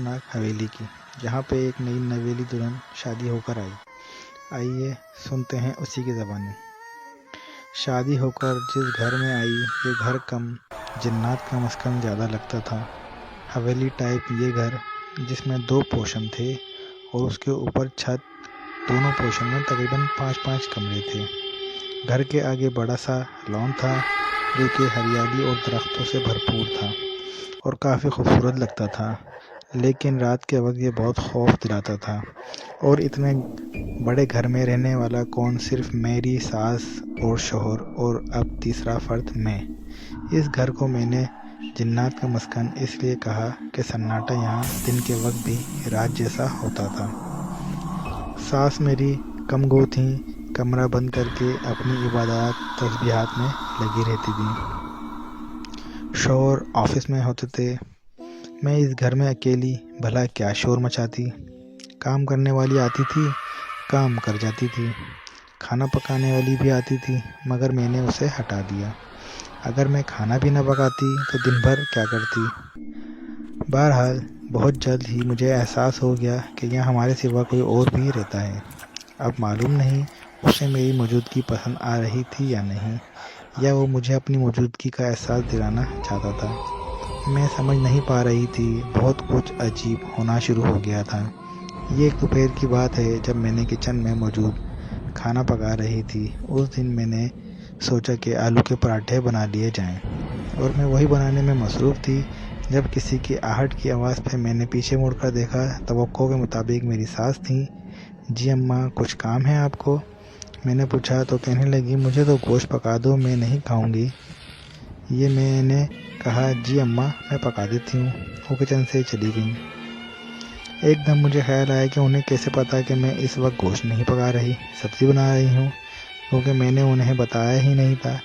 ناک حویلی کی، جہاں پہ ایک نئی نویلی دلہن شادی ہو کر آئی۔ آئیے سنتے ہیں اسی کی زبانی۔ شادی ہو کر جس گھر میں آئی، یہ گھر کم جنات کا مسکن زیادہ لگتا تھا۔ حویلی ٹائپ یہ گھر، جس میں 2 پوشن تھے اور اس کے اوپر چھت۔ دونوں پوشن میں تقریباً 5 کمرے تھے۔ گھر کے آگے بڑا سا لان تھا جو کہ ہریالی اور درختوں سے بھرپور تھا اور کافی خوبصورت لگتا تھا، لیکن رات کے وقت یہ بہت خوف دلاتا تھا۔ اور اتنے بڑے گھر میں رہنے والا کون؟ صرف میری ساس اور شوہر اور اب تیسرا فرد میں۔ اس گھر کو میں نے جنات کا مسکن اس لیے کہا کہ سناٹا یہاں دن کے وقت بھی رات جیسا ہوتا تھا۔ ساس میری کم گو تھیں، کمرہ بند کر کے اپنی عبادات تسبیحات میں لگی رہتی تھیں۔ شوہر آفس میں ہوتے تھے۔ میں اس گھر میں اکیلی، بھلا کیا شور مچاتی؟ کام کرنے والی آتی تھی، کام کر جاتی تھی۔ کھانا پکانے والی بھی آتی تھی، مگر میں نے اسے ہٹا دیا۔ اگر میں کھانا بھی نہ پکاتی تو دن بھر کیا کرتی؟ بہرحال بہت جلد ہی مجھے احساس ہو گیا کہ یہاں ہمارے سوا کوئی اور بھی رہتا ہے۔ اب معلوم نہیں اسے میری موجودگی پسند آ رہی تھی یا نہیں، یا وہ مجھے اپنی موجودگی کا احساس دلانا چاہتا تھا۔ میں سمجھ نہیں پا رہی تھی۔ بہت کچھ عجیب ہونا شروع ہو گیا تھا۔ یہ ایک دوپہر کی بات ہے جب میں نے کچن میں موجود کھانا پکا رہی تھی۔ اس دن میں نے سوچا کہ آلو کے پراٹھے بنا لیے جائیں، اور میں وہی بنانے میں مصروف تھی جب کسی کی آہٹ کی آواز پہ میں نے پیچھے مڑ کر دیکھا۔ توقع کے مطابق میری ساس تھیں۔ جی اماں، کچھ کام ہے آپ کو؟ میں نے پوچھا تو کہنے لگی، مجھے تو گوشت پکا دو، میں نہیں کھاؤں گی۔ یہ میں نے کہا، جی اماں میں پکا دیتی ہوں۔ وہ کچن سے چلی گئیں۔ ایک دم مجھے خیال آیا کہ انہیں کیسے پتا کہ میں اس وقت گوشت نہیں پکا رہی، سبزی بنا رہی ہوں، کیونکہ میں نے انہیں بتایا ہی نہیں تھا۔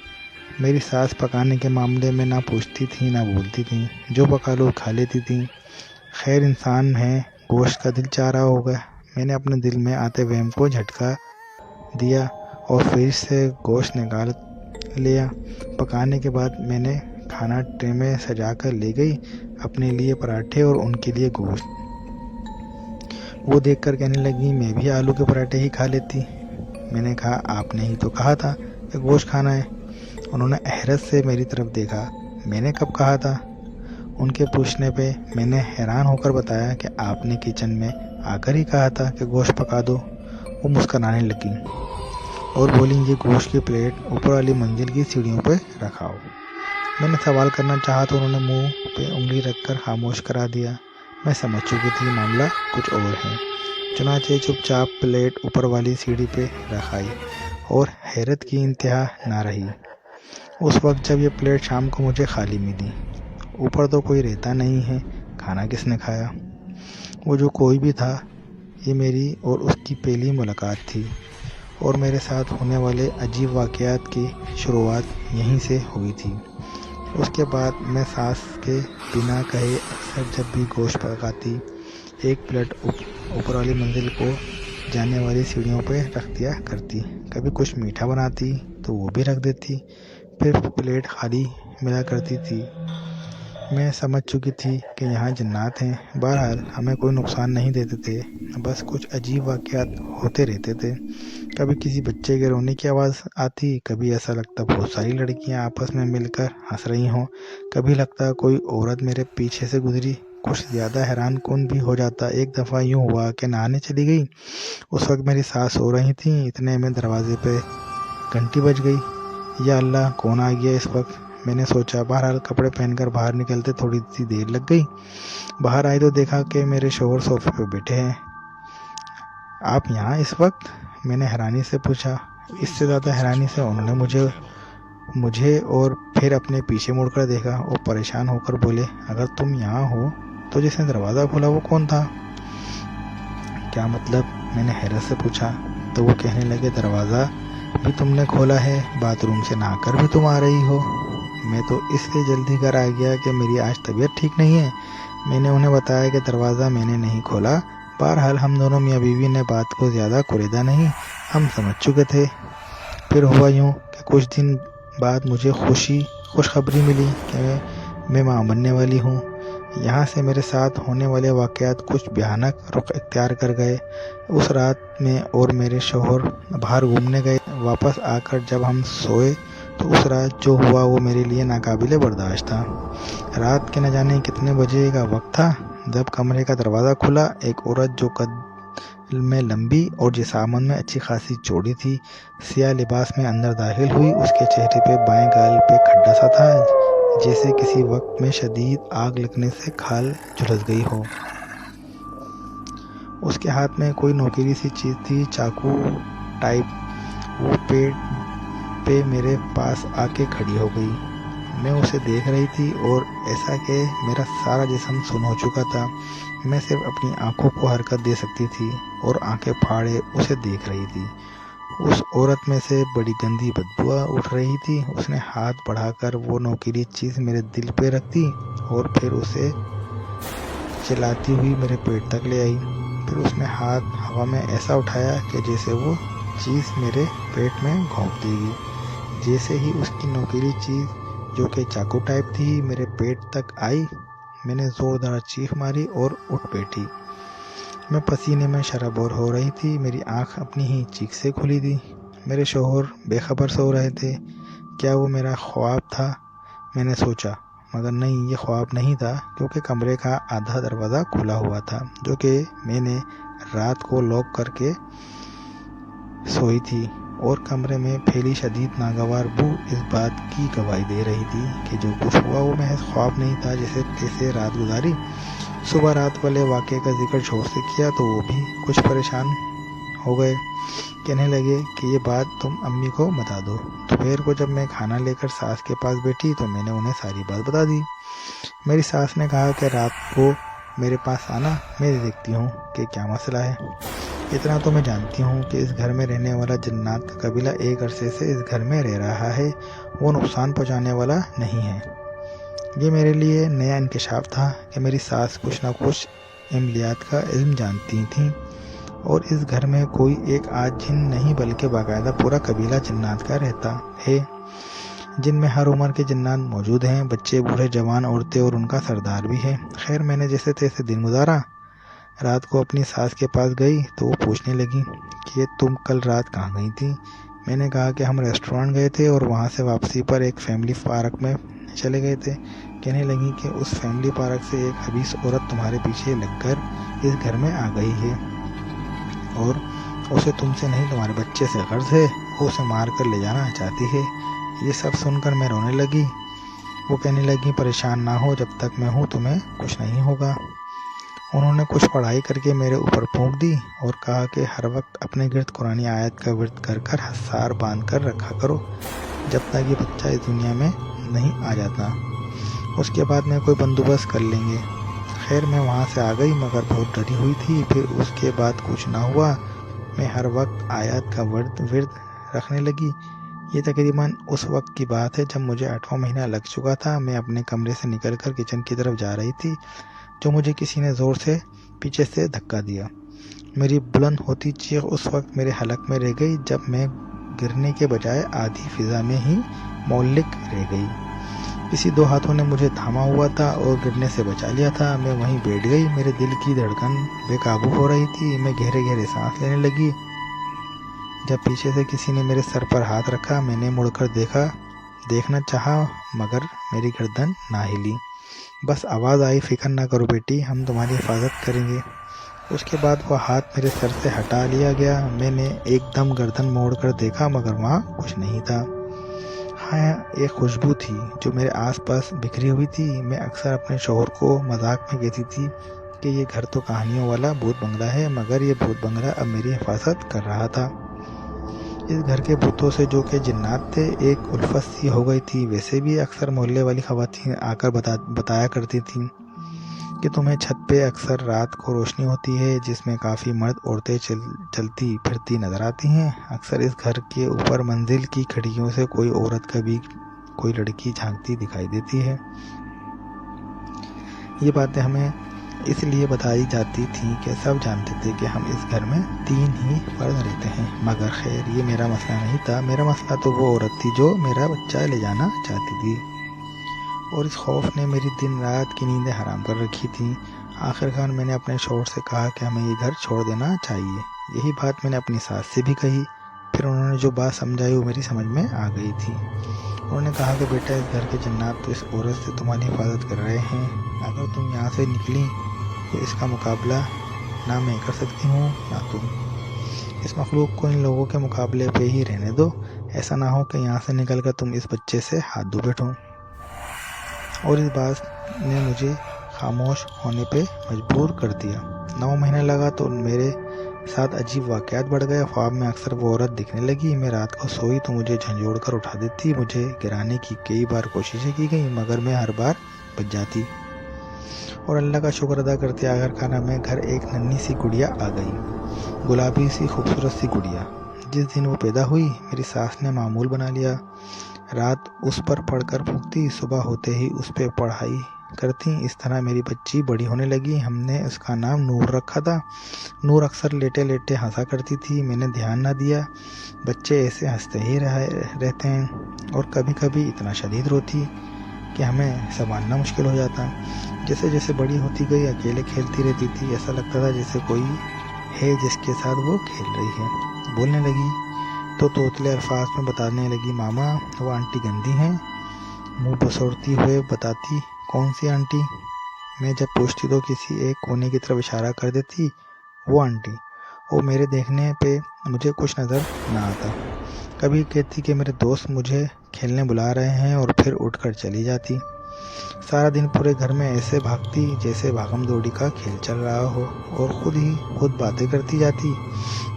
میری ساس پکانے کے معاملے میں نہ پوچھتی تھی نہ بولتی تھیں، جو پکا لو کھا لیتی تھیں۔ خیر انسان ہیں، گوشت کا دل چاہ رہا ہوگا۔ میں نے اپنے دل میں آتے وہم کو جھٹکا دیا اور فریج سے گوشت نکال لیا۔ پکانے کے بعد میں نے کھانا ٹرے میں سجا کر لے گئی، اپنے لیے پراٹھے اور ان کے لیے گوشت۔ وہ دیکھ کر کہنے لگی، میں بھی آلو کے پراٹھے ہی کھا لیتی۔ میں نے کہا، آپ نے ہی تو کہا تھا کہ گوشت کھانا ہے۔ انہوں نے حیرت سے میری طرف دیکھا۔ میں نے کب کہا تھا؟ ان کے پوچھنے پہ میں نے حیران ہو کر بتایا کہ آپ نے کچن میں آ کر ہی کہا تھا کہ گوشت پکا دو۔ وہ مسکرانے لگی اور بولیں، یہ گوشت کی پلیٹ اوپر والی منزل کی سیڑھیوں پہ رکھاؤ۔ میں نے سوال کرنا چاہا تو انہوں نے منہ پہ انگلی رکھ کر خاموش کرا دیا۔ میں سمجھ چکی تھی معاملہ کچھ اور ہے، چنانچہ چپ چاپ پلیٹ اوپر والی سیڑھی پہ رکھائی اور حیرت کی انتہا نہ رہی اس وقت جب یہ پلیٹ شام کو مجھے خالی ملی۔ اوپر تو کوئی رہتا نہیں ہے، کھانا کس نے کھایا؟ وہ جو کوئی بھی تھا، یہ میری اور اس کی پہلی ملاقات تھی، اور میرے ساتھ ہونے والے عجیب واقعات کی شروعات یہیں سے ہوئی تھی۔ اس کے بعد میں ساس کے بنا کہے اکثر جب بھی گوشت پکاتی، ایک پلیٹ اوپر والی منزل کو جانے والی سیڑھیوں پہ رکھ دیا کرتی۔ کبھی کچھ میٹھا بناتی تو وہ بھی رکھ دیتی، پھر پلیٹ خالی ملا کرتی تھی۔ میں سمجھ چکی تھی کہ یہاں جنات ہیں۔ بہرحال ہمیں کوئی نقصان نہیں دیتے تھے، بس کچھ عجیب واقعات ہوتے رہتے تھے۔ کبھی کسی بچے کے رونے کی آواز آتی، کبھی ایسا لگتا بہت ساری لڑکیاں آپس میں مل کر ہنس رہی ہوں، کبھی لگتا کوئی عورت میرے پیچھے سے گزری۔ کچھ زیادہ حیران کن بھی ہو جاتا۔ ایک دفعہ یوں ہوا کہ نہانے چلی گئی، اس وقت میری ساس سو رہی تھیں، اتنے میں دروازے پہ گھنٹی بج گئی۔ یا اللہ، کون آ گیا اس وقت؟ میں نے سوچا۔ بہرحال کپڑے پہن کر باہر نکلتے تھوڑی سی دیر لگ گئی۔ باہر آئی تو دیکھا کہ میرے شوہر صوفے پہ بیٹھے ہیں۔ آپ یہاں اس وقت؟ میں نے حیرانی سے پوچھا۔ اس سے زیادہ حیرانی سے انہوں نے مجھے اور پھر اپنے پیچھے مڑ کر دیکھا اور پریشان ہو کر بولے، اگر تم یہاں ہو تو جس نے دروازہ کھولا وہ کون تھا؟ کیا مطلب؟ میں نے حیرت سے پوچھا۔ تو وہ کہنے لگے، دروازہ بھی تم نے کھولا ہے، باتھ روم سے نہا کر بھی تم آ رہی ہو۔ میں تو اس لیے جلدی گھر آ گیا کہ میری آج طبیعت ٹھیک نہیں ہے۔ میں نے انہیں بتایا کہ دروازہ میں نے نہیں کھولا۔ بہرحال ہم دونوں میاں بیوی نے بات کو زیادہ کریدا نہیں، ہم سمجھ چکے تھے۔ پھر ہوا یوں کہ کچھ دن بعد مجھے خوشخبری ملی کہ میں ماں بننے والی ہوں۔ یہاں سے میرے ساتھ ہونے والے واقعات کچھ بھیانک رخ اختیار کر گئے۔ اس رات میں اور میرے شوہر باہر گھومنے گئے۔ واپس آ کر جب ہم سوئے تو اس رات جو ہوا وہ میرے لیے ناقابل برداشت تھا۔ رات کے نہ جانے کتنے بجے کا وقت تھا جب کمرے کا دروازہ کھلا۔ ایک عورت جو قد میں لمبی اور جسامت میں اچھی خاصی چوڑی تھی، سیاہ لباس میں اندر داخل ہوئی۔ اس کے چہرے پہ بائیں گال پہ کھڈا سا تھا، جیسے کسی وقت میں شدید آگ لگنے سے کھال جھلس گئی ہو۔ اس کے ہاتھ میں کوئی نوکیلی سی چیز تھی، چاقو ٹائپ۔ وہ پیٹ پہ میرے پاس آ کے کھڑی ہو گئی۔ میں اسے دیکھ رہی تھی اور ایسا کہ میرا سارا جسم سن ہو چکا تھا۔ میں صرف اپنی آنکھوں کو حرکت دے سکتی تھی اور آنکھیں پھاڑے اسے دیکھ رہی تھی۔ اس عورت میں سے بڑی گندی بدبو اٹھ رہی تھی۔ اس نے ہاتھ بڑھا کر وہ نوکیلی چیز میرے دل پہ رکھ دی اور پھر اسے چلاتی ہوئی میرے پیٹ تک لے آئی۔ پھر اس نے ہاتھ ہوا میں ایسا اٹھایا کہ جیسے وہ چیز میرے پیٹ میں گھونپ دے گی۔ جیسے ہی اس کی نوکیلی چیز جو کہ چاقو ٹائپ تھی میرے پیٹ تک آئی، میں نے زوردار چیخ ماری اور اٹھ بیٹھی۔ میں پسینے میں شرابور ہو رہی تھی۔ میری آنکھ اپنی ہی چیخ سے کھلی تھی۔ میرے شوہر بے خبر سو رہے تھے۔ کیا وہ میرا خواب تھا؟ میں نے سوچا، مگر نہیں، یہ خواب نہیں تھا، کیونکہ کمرے کا آدھا دروازہ کھلا ہوا تھا جو کہ میں نے رات کو لاک کر کے سوئی تھی، اور کمرے میں پھیلی شدید ناگوار بو اس بات کی گواہی دے رہی تھی کہ جو کچھ ہوا وہ محض خواب نہیں تھا۔ جیسے تیسے رات گزاری۔ صبح رات والے واقعے کا ذکر شوہر سے کیا تو وہ بھی کچھ پریشان ہو گئے۔ کہنے لگے کہ یہ بات تم امی کو بتا دو۔ دوپہر کو جب میں کھانا لے کر ساس کے پاس بیٹھی تو میں نے انہیں ساری بات بتا دی۔ میری ساس نے کہا کہ رات کو میرے پاس آنا، میں دیکھتی ہوں کہ کیا مسئلہ ہے۔ اتنا تو میں جانتی ہوں کہ اس گھر میں رہنے والا جنات کا قبیلہ ایک عرصے سے اس گھر میں رہ رہا ہے، وہ نقصان پہنچانے والا نہیں ہے۔ یہ میرے لیے نیا انکشاف تھا کہ میری ساس کچھ نہ کچھ عملیات کا علم جانتی تھیں، اور اس گھر میں کوئی ایک آدھ جن نہیں بلکہ باقاعدہ پورا قبیلہ جنات کا رہتا ہے، جن میں ہر عمر کے جنات موجود ہیں، بچے، بوڑھے، جوان، عورتیں، اور ان کا سردار بھی ہے۔ خیر، میں نے جیسے تیسے دن گزارا۔ رات کو اپنی ساس کے پاس گئی تو وہ پوچھنے لگی کہ تم کل رات کہاں گئی تھی؟ میں نے کہا کہ ہم ریسٹورانٹ گئے تھے اور وہاں سے واپسی پر ایک فیملی پارک میں چلے گئے تھے۔ کہنے لگی کہ اس فیملی پارک سے ایک خبیث عورت تمہارے پیچھے لگ کر اس گھر میں آ گئی ہے، اور اسے تم سے نہیں تمہارے بچے سے غرض ہے، وہ اسے مار کر لے جانا چاہتی ہے۔ یہ سب سن کر میں رونے لگی۔ وہ کہنے لگی پریشان نہ ہو، جب تک میں ہوں تمہیں کچھ نہیں ہوگا۔ انہوں نے کچھ پڑھائی کر کے میرے اوپر پھونک دی اور کہا کہ ہر وقت اپنے گرد قرآن آیت کا ورد کر کر حصار باندھ کر رکھا کرو جب تک یہ بچہ اس دنیا میں نہیں آ جاتا، اس کے بعد میں کوئی بندوبست کر لیں گے۔ خیر، میں وہاں سے آ گئی مگر بہت ڈری ہوئی تھی۔ پھر اس کے بعد کچھ نہ ہوا، میں ہر وقت آیات کا ورد رکھنے لگی۔ یہ تقریباً اس وقت کی بات ہے جب مجھے 8واں مہینہ لگ چکا تھا۔ میں اپنے کمرے سے نکل کر کچن کی طرف جا رہی تھی جو مجھے کسی نے زور سے پیچھے سے دھکا دیا۔ میری بلند ہوتی چیخ اس وقت میرے حلق میں رہ گئی جب میں گرنے کے بجائے آدھی فضا میں ہی معلق رہ گئی۔ کسی دو ہاتھوں نے مجھے تھاما ہوا تھا اور گرنے سے بچا لیا تھا۔ میں وہیں بیٹھ گئی۔ میرے دل کی دھڑکن بے قابو ہو رہی تھی۔ میں گہرے گہرے سانس لینے لگی۔ جب پیچھے سے کسی نے میرے سر پر ہاتھ رکھا، میں نے مڑ کر دیکھنا چاہا مگر میری گردن نہ ہلی۔ بس آواز آئی، فکر نہ کرو بیٹی، ہم تمہاری حفاظت کریں گے۔ اس کے بعد وہ ہاتھ میرے سر سے ہٹا لیا گیا۔ میں نے ایک دم گردن موڑ کر دیکھا مگر وہاں کچھ نہیں تھا۔ ہاں، ایک خوشبو تھی جو میرے آس پاس بکھری ہوئی تھی۔ میں اکثر اپنے شوہر کو مذاق میں کہتی تھی کہ یہ گھر تو کہانیوں والا بھوت بنگلہ ہے، مگر یہ بھوت بنگلہ اب میری حفاظت کر رہا تھا۔ اس گھر کے بھوتوں سے جو کہ جنات تھے ایک الفت سی ہو گئی تھی۔ ویسے بھی اکثر محلے والی خواتین آ کر بتایا کرتی تھیں کہ تمہیں چھت پہ اکثر رات کو روشنی ہوتی ہے جس میں کافی مرد عورتیں چلتی پھرتی نظر آتی ہیں۔ اکثر اس گھر کے اوپر منزل کی کھڑکیوں سے کوئی عورت کبھی کوئی لڑکی جھانکتی دکھائی دیتی ہے۔ یہ باتیں ہمیں اس لیے بتائی جاتی تھیں کہ سب جانتے تھے کہ ہم اس گھر میں 3 ہی فرد رہتے ہیں، مگر خیر یہ میرا مسئلہ نہیں تھا۔ میرا مسئلہ تو وہ عورت تھی جو میرا بچہ لے جانا چاہتی تھی۔ اور اس خوف نے میری دن رات کی نیندیں حرام کر رکھی تھیں۔ آخر کار میں نے اپنے شوہر سے کہا کہ ہمیں یہ گھر چھوڑ دینا چاہیے۔ یہی بات میں نے اپنی ساس سے بھی کہی۔ پھر انہوں نے جو بات سمجھائی وہ میری سمجھ میں آ گئی تھی۔ انہوں نے کہا کہ بیٹا، اس گھر کے جنات تو اس عورت سے تمہاری حفاظت کر رہے ہیں۔ اگر تم یہاں سے نکلی تو اس کا مقابلہ نہ میں کر سکتی ہوں نہ تم۔ اس مخلوق کو ان لوگوں کے مقابلے پہ ہی رہنے دو۔ ایسا نہ ہو کہ یہاں سے نکل کر تم اس بچے سے ہاتھ دھو بیٹھو۔ اور اس بات نے مجھے خاموش ہونے پہ مجبور کر دیا۔ 9 مہینے لگا تو میرے ساتھ عجیب واقعات بڑھ گئے۔ خواب میں اکثر وہ عورت دکھنے لگی۔ میں رات کو سوئی تو مجھے جھنجھوڑ کر اٹھا دیتی۔ مجھے گرانے کی کئی بار کوششیں کی گئیں مگر میں ہر بار بچ جاتی اور اللہ کا شکر ادا کرتی۔ آخر کار ہمیں گھر ایک ننھی سی گڑیا آ گئی، گلابی سی خوبصورت سی گڑیا۔ جس دن وہ پیدا ہوئی میری ساس نے معمول بنا لیا، رات اس پر پڑھ کر پھونکتی، صبح ہوتے ہی اس پہ پڑھائی کرتی۔ اس طرح میری بچی بڑی ہونے لگی۔ ہم نے اس کا نام نور رکھا تھا۔ نور اکثر لیٹے لیٹے ہنسا کرتی تھی۔ میں نے دھیان نہ دیا، بچے ایسے ہنستے ہی رہتے ہیں، اور کبھی کبھی اتنا شدید روتی کہ ہمیں سنبھالنا مشکل ہو جاتا۔ جیسے جیسے بڑی ہوتی گئی اکیلے کھیلتی رہتی تھی۔ ایسا لگتا تھا جیسے کوئی ہے جس کے ساتھ وہ کھیل رہی ہے۔ بولنے لگی تو توتلے الفاظ میں بتانے لگی، ماما وہ آنٹی گندی ہیں۔ منہ بسوڑتی ہوئے بتاتی، کون سی آنٹی؟ میں جب پوچھتی تو کسی ایک کونے کی طرف اشارہ کر دیتی، وہ آنٹی۔ اور میرے دیکھنے پہ مجھے کچھ نظر نہ آتا۔ کبھی کہتی کہ میرے دوست مجھے کھیلنے بلا رہے ہیں اور پھر اٹھ کر چلی جاتی۔ سارا دن پورے گھر میں ایسے بھاگتی جیسے بھاگم دوڑی کا کھیل چل رہا ہو، اور خود ہی خود باتیں کرتی جاتی۔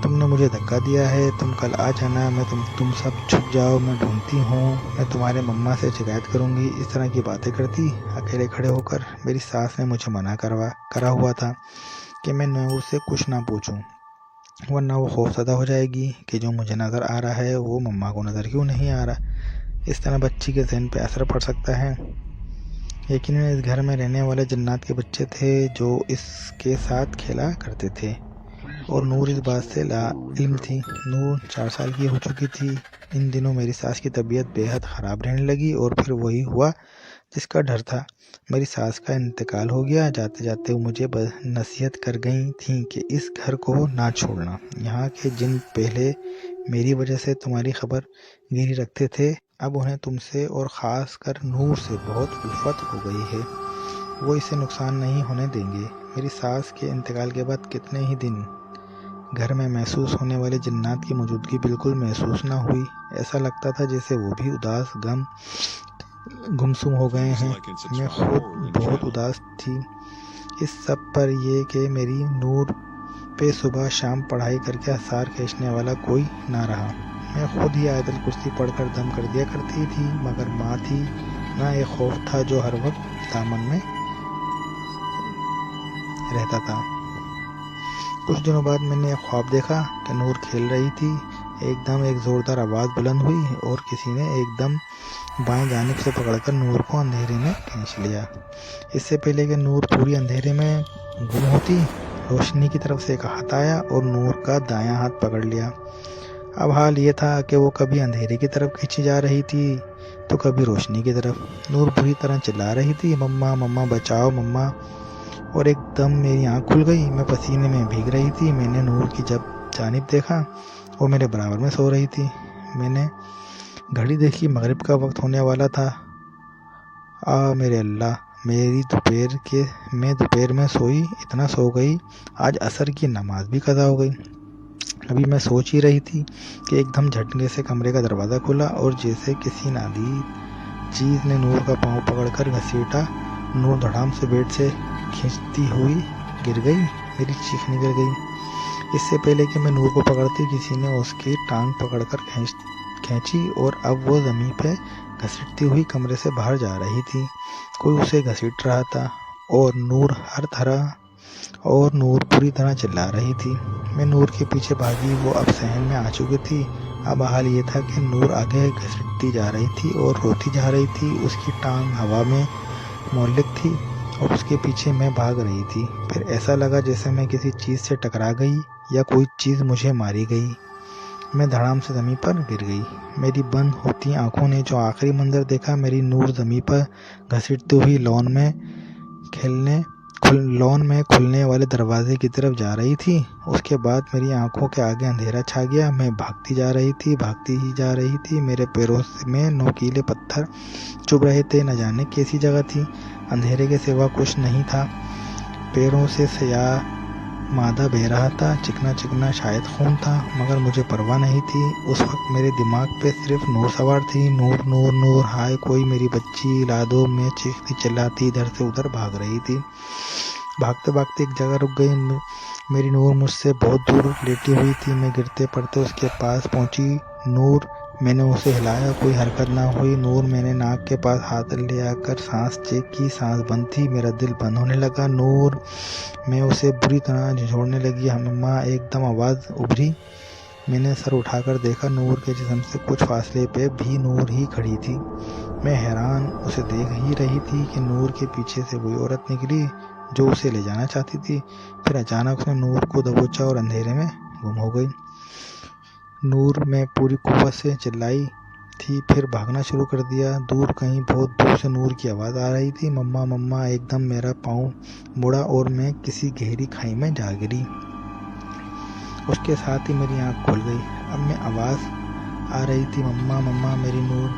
تم نے مجھے دھکا دیا ہے، تم کل آ جانا، میں تم سب چھپ جاؤ، میں ڈھونڈتی ہوں، میں تمہارے مما سے شکایت کروں گی۔ اس طرح کی باتیں کرتی اکیلے کھڑے ہو کر۔ میری ساس نے مجھے منع کرا ہوا تھا کہ میں نور سے کچھ نہ پوچھوں، ورنہ وہ خوفزدہ ہو جائے گی کہ جو مجھے نظر آ رہا ہے وہ مما کو نظر کیوں نہیں آ رہا۔ اس طرح بچی کے ذہن پہ اثر پڑ سکتا ہے۔ یقیناً اس گھر میں رہنے والے جنات کے بچے تھے جو اس کے ساتھ کھیلا کرتے تھے، اور نور اس بات سے لا علم تھی۔ نور 4 سال کی ہو چکی تھی۔ ان دنوں میری ساس کی طبیعت بے حد خراب رہنے لگی، اور پھر وہی ہوا جس کا ڈر تھا۔ میری ساس کا انتقال ہو گیا۔ جاتے جاتے وہ مجھے نصیحت کر گئی تھیں کہ اس گھر کو نہ چھوڑنا۔ یہاں کے جن پہلے میری وجہ سے تمہاری خبر گیری رکھتے تھے، اب انہیں تم سے اور خاص کر نور سے بہت الفت ہو گئی ہے۔ وہ اسے نقصان نہیں ہونے دیں گے۔ میری ساس کے انتقال کے بعد کتنے ہی دن گھر میں محسوس ہونے والے جنات کی موجودگی بالکل محسوس نہ ہوئی۔ ایسا لگتا تھا جیسے وہ بھی گمسم ہو گئے ہیں۔ میں خود بہت اداس تھی۔ اس سب پر یہ کہ میری نور پہ صبح شام پڑھائی کر کے اثار کھینچنے والا کوئی نہ رہا۔ میں خود ہی آیت الکرسی پڑھ کر دم کر دیا کرتی تھی، مگر ماں تھی نہ۔ ایک خوف تھا جو ہر وقت دامن میں رہتا تھا۔ کچھ دنوں بعد میں نے ایک خواب دیکھا کہ نور کھیل رہی تھی۔ ایک دم ایک زوردار آواز بلند ہوئی اور کسی نے ایک دم بائیں جانب سے پکڑ کر نور کو اندھیرے میں کھینچ لیا۔ اس سے پہلے کہ نور پوری اندھیرے میں گم ہوتی، روشنی کی طرف سے ایک ہاتھ آیا اور نور کا دایاں ہاتھ پکڑ لیا۔ اب حال یہ تھا کہ وہ کبھی اندھیرے کی طرف کھینچی جا رہی تھی تو کبھی روشنی کی طرف۔ نور بری طرح چلا رہی تھی، مما مما بچاؤ مما، اور ایک دم میری آنکھ کھل گئی۔ میں پسینے میں بھیگ رہی تھی۔ میں نے نور کی جانب دیکھا، وہ میرے برابر میں سو رہی تھی۔ میں نے گھڑی دیکھی، مغرب کا وقت ہونے والا تھا۔ میرے اللہ، میں دوپہر میں سوئی، اتنا سو گئی، آج عصر کی نماز بھی قضا ہو گئی۔ ابھی میں سوچ ہی رہی تھی کہ ایک دم جھٹکے سے کمرے کا دروازہ کھلا اور جیسے کسی نادید چیز نے نور کا پاؤں پکڑ کر گھسیٹا۔ نور دھڑام سے بیڈ سے کھینچتی ہوئی گر گئی۔ میری چیخ نکل گئی۔ اس سے پہلے کہ میں نور کو پکڑتی، کسی نے اس کی ٹانگ پکڑ کر کھینچی، اور اب وہ زمین پہ گھسیٹتی ہوئی کمرے سے باہر جا رہی تھی۔ کوئی اسے گھسیٹ رہا تھا، اور نور پوری طرح چلا رہی تھی۔ میں نور کے پیچھے بھاگی۔ وہ اب صحن میں آ چکی تھی۔ اب حال یہ تھا کہ نور آگے گھسیٹتی جا رہی تھی اور روتی جا رہی تھی۔ اس کی ٹانگ ہوا میں معلق تھی اور اس کے پیچھے میں بھاگ رہی تھی۔ پھر ایسا لگا جیسے میں کسی چیز سے ٹکرا گئی یا کوئی چیز مجھے ماری گئی۔ میں دھڑام سے زمین پر گر گئی۔ میری بند ہوتی آنکھوں نے جو آخری منظر دیکھا، میری نور زمین پر گھسیٹتی ہوئی لان میں کھلنے والے دروازے کی طرف جا رہی تھی۔ اس کے بعد میری آنکھوں کے آگے اندھیرا چھا گیا۔ میں بھاگتی جا رہی تھی۔ میرے پیروں میں نوکیلے پتھر چبھ رہے تھے۔ نہ جانے کیسی جگہ تھی، اندھیرے کے سوا کچھ نہیں تھا۔ پیروں سے سیاہ مادہ بہہ رہا تھا، چکنا شاید خون تھا، مگر مجھے پرواہ نہیں تھی۔ اس وقت میرے دماغ پہ صرف نور سوار تھی۔ نور نور نور، ہائے کوئی میری بچی لا دو۔ میں چیختی چلاتی ادھر سے ادھر بھاگ رہی تھی۔ بھاگتے بھاگتے ایک جگہ رک گئی۔ میری نور مجھ سے بہت دور لیٹی ہوئی تھی۔ میں گرتے پڑتے اس کے پاس پہنچی۔ نور، میں نے اسے ہلایا، کوئی حرکت نہ ہوئی۔ نور، میں نے ناک کے پاس ہاتھ لے آ کر سانس چیک کی، سانس بند تھی۔ میرا دل بند ہونے لگا۔ نور، میں اسے بری طرح جھنجھوڑنے لگی۔ مما، ایک دم آواز ابھری۔ میں نے سر اٹھا کر دیکھا، نور کے جسم سے کچھ فاصلے پہ بھی نور ہی کھڑی تھی۔ میں حیران اسے دیکھ ہی رہی تھی کہ نور کے پیچھے سے کوئی عورت نکلی جو اسے لے جانا چاہتی تھی۔ پھر اچانک اس نے نور کو دبوچا اور اندھیرے میں گم ہو گئی۔ نور، میں پوری قوت سے چلائی تھی، پھر بھاگنا شروع کر دیا۔ دور، کہیں بہت دور سے نور کی آواز آ رہی تھی، مما مما۔ ایک دم میرا پاؤں مڑا اور میں کسی گہری کھائی میں جا گری۔ اس کے ساتھ ہی میری آنکھ کھل گئی۔ اب میں آواز آ رہی تھی، مما مما۔ میری نور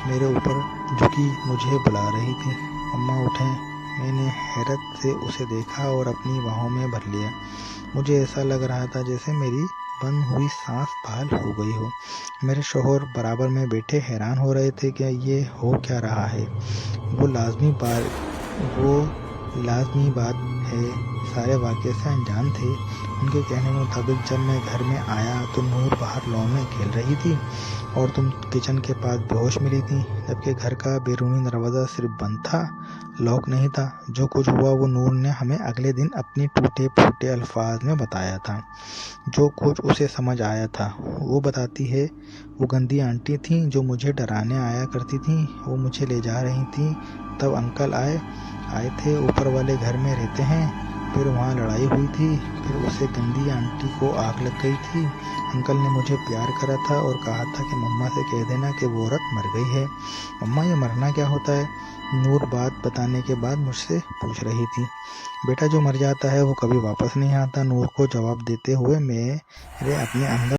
میرے اوپر جھکی مجھے بلا رہی تھی، مما اٹھیں۔ میں نے حیرت سے اسے دیکھا اور اپنی باہوں میں بھر لیا۔ مجھے ایسا لگ رہا تھا جیسے میری بند ہوئی سانس بحال ہو گئی ہو۔ میرے شوہر برابر میں بیٹھے حیران ہو رہے تھے کہ یہ ہو کیا رہا ہے۔ وہ لازمی بات ہے، سارے واقعے سے انجان تھے۔ ان کے کہنے کے مطابق جب میں گھر میں آیا تو نور باہر لان میں کھیل رہی تھی اور تم کچن کے پاس بے ہوش ملی تھی، جبکہ گھر کا بیرونی دروازہ صرف بند تھا، لاک نہیں تھا۔ جو کچھ ہوا وہ نور نے ہمیں اگلے دن اپنی ٹوٹے پھوٹے الفاظ میں بتایا تھا۔ جو کچھ اسے سمجھ آیا تھا۔ وہ بتاتی ہے، وہ گندی آنٹی تھیں جو مجھے ڈرانے آیا کرتی تھیں، وہ مجھے لے جا رہی تھیں۔ تب انکل آئے تھے، اوپر والے گھر میں رہتے ہیں۔ پھر وہاں لڑائی ہوئی تھی، پھر اسے گندی آنٹی کو آگ لگ گئی تھی۔ انکل نے مجھے پیار کرا تھا اور کہا تھا کہ مما سے کہہ دینا کہ وہ عورت مر گئی ہے۔ مما، یہ مرنا کیا ہوتا ہے؟ نور بات بتانے کے بعد مجھ سے پوچھ رہی تھی۔ بیٹا، جو مر جاتا ہے وہ کبھی واپس نہیں آتا، نور کو جواب دیتے ہوئے میرے اپنے اندر